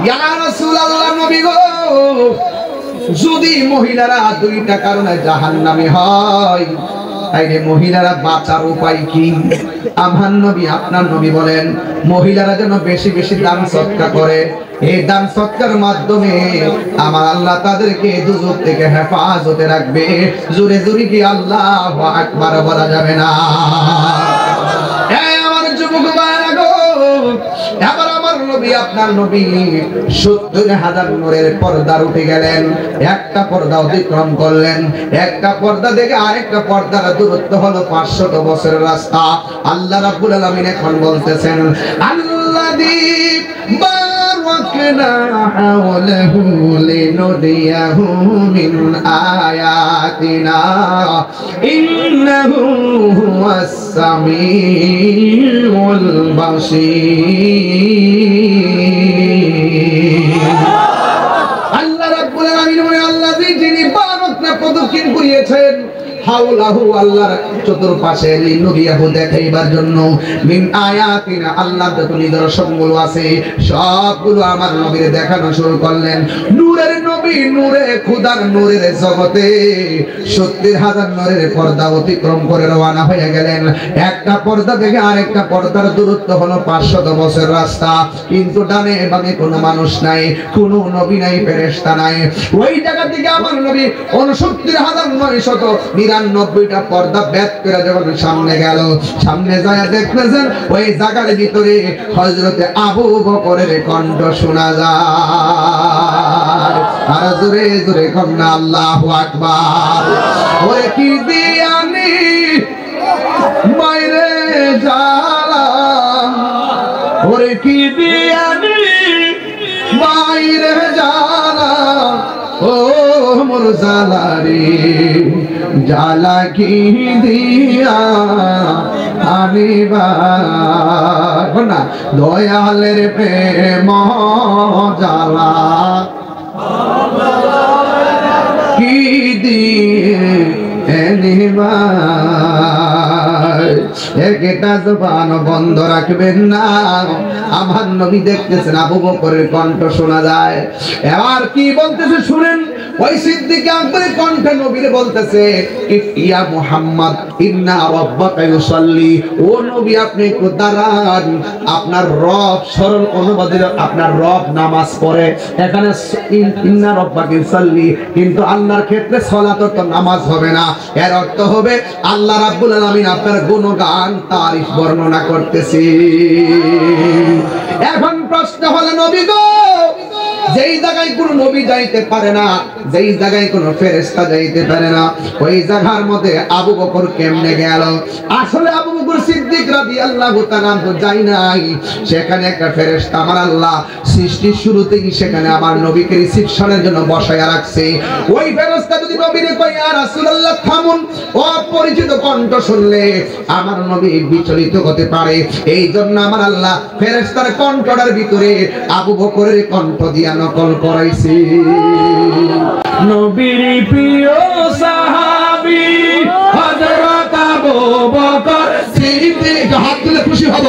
ইয়া রাসূলুল্লাহ নবী গো, যদি মহিলারা দুইটা কারণে জাহান্নামী হয় তাইলে মহিলারা বাঁচার উপায় কি? আমার নবী আপনার নবী বলেন মহিলারা যেন বেশি বেশি দান সদকা করে। এই দান সদকার মাধ্যমে আমার আল্লাহ তাদেরকে দুজক থেকে হেফাজতে রাখবে। জোরে জোরে কি আল্লাহু আকবার বলা যাবে না? এই আমার যুবক ভাইরা গো, এবার আমার নবী আপনার নবী ৭০,০০০ নূরের পর্দার উঠে গেলেন। একটা পর্দা অতিক্রম করলেন, একটা পর্দা থেকে আরেকটা পর্দার দূরত্ব হলো ৫০০ বছরের রাস্তা। আল্লাহ রাব্বুল আলামিন এখন বলতেছেন আল্লাযী বারাকনা হাওলাহু লিনুরিয়াহু মিন আয়াতিনা ইন্নাহু হুয়াস সামিউল বাসীর। আল্লাহ রাব্বুল আলামিন বলেন আল্লাযী যিনি বারাকনা প্রদক্ষিণ করিয়েছেন হাওলাহু আল্লাহর চতুর্পাশে লিনুরিয়াহু দেখাইবার জন্য মিন আয়াতিনা আল্লাহর যত নিদর্শনগুলো আছে সবগুলো আমার নবীর দেখানো শুরু করলেন। নূরের নবী নূরে খোদার নূরের জগতে ৭০,০০০ নূরের পর্দা অতিক্রম করে রওনা হয়ে গেলেন। একটা পর্দা থেকে আরেকটা পর্দার দূরত্ব হলো ৫০০ বছর রাস্তা, কিন্তু ডানে বামে কোনো মানুষ নাই, কোনো নবী নাই, ফেরেশতা নাই। ওই জায়গা থেকে আমার নবী ৬৯,৯৯৯টা পর্দা ভেদ করে যখন সামনে গেল, সামনে যায় দেখতেছেন ওই জায়গার ভিতরে হযরতে আবু বকরের কণ্ঠ শোনা যায়। আর জোরে জোরে কন্যা আল্লাহু আকবার। ওরে কি দিয়ানি বাইরে জ্বালা, ওরে কি দিয়ানি বাইরে জ্বালা, ও মোর জালারে জালা কি দিয়া আনিবার না দয়ালের প্রেম জালা কি দিয়ে এনিবার। একটা জবান বন্ধ রাখবেন না। আমার নবী দেখতেছেন আবু বকরের কণ্ঠ শোনা যায়। এবার কি বলতেছে শুনেন। ওই সিদ্দিক আকবরের কণ্ঠে নবীরে বলতেছে ইয়া মুহাম্মদ ইন্না রাব্বাকা ইউসাল্লি, ও নবী আপনি একটু দাঁড়ান, আপনার রব সরল অনুবাদে আপনার রব নামাজ পড়ে। এখানে ইন্না রাব্বাকা ইউসাল্লি, কিন্তু আল্লাহর ক্ষেত্রে সালাত তো নামাজ হবে না, এর অর্থ হবে আল্লাহ রাব্বুল আলামিন আপনার গুণগান তারিফ বর্ণনা করতেছি। এখন প্রশ্ন হলো নবী গো, যেই জায়গায় কোন নবী যাইতে পারে না, যেই জায়গায় কোন ফেরেশতা যাইতে পারে না, ওই জায়গার মধ্যে আবু বকর কেমনে গেল? আসলে আবু বকর সিদ্দিক রাদিয়াল্লাহু তাআলা যাই নাই, সেখানে একটা ফেরেশতা আমার আল্লাহ সৃষ্টির শুরুতে কি সেখানে আমার নবীকে রিসিপশনের জন্য বসায়া রাখছে। ওই ফেরেশতা যদি নবীরে কয় ইয়া রাসূলুল্লাহ থামুন, অপরিচিত কণ্ঠ শুনলে আমার নবী বিচলিত হতে পারে। এই জন্য আমার আল্লাহ ফেরেশতার কণ্ঠটার ভিতরে আবু বকরের কণ্ঠ দিয়া নকল করাইছি। নবীর প্রিয় সাহাবী হযরত আবু বকর সিদ্দিক, হাত তুলে খুশি হব।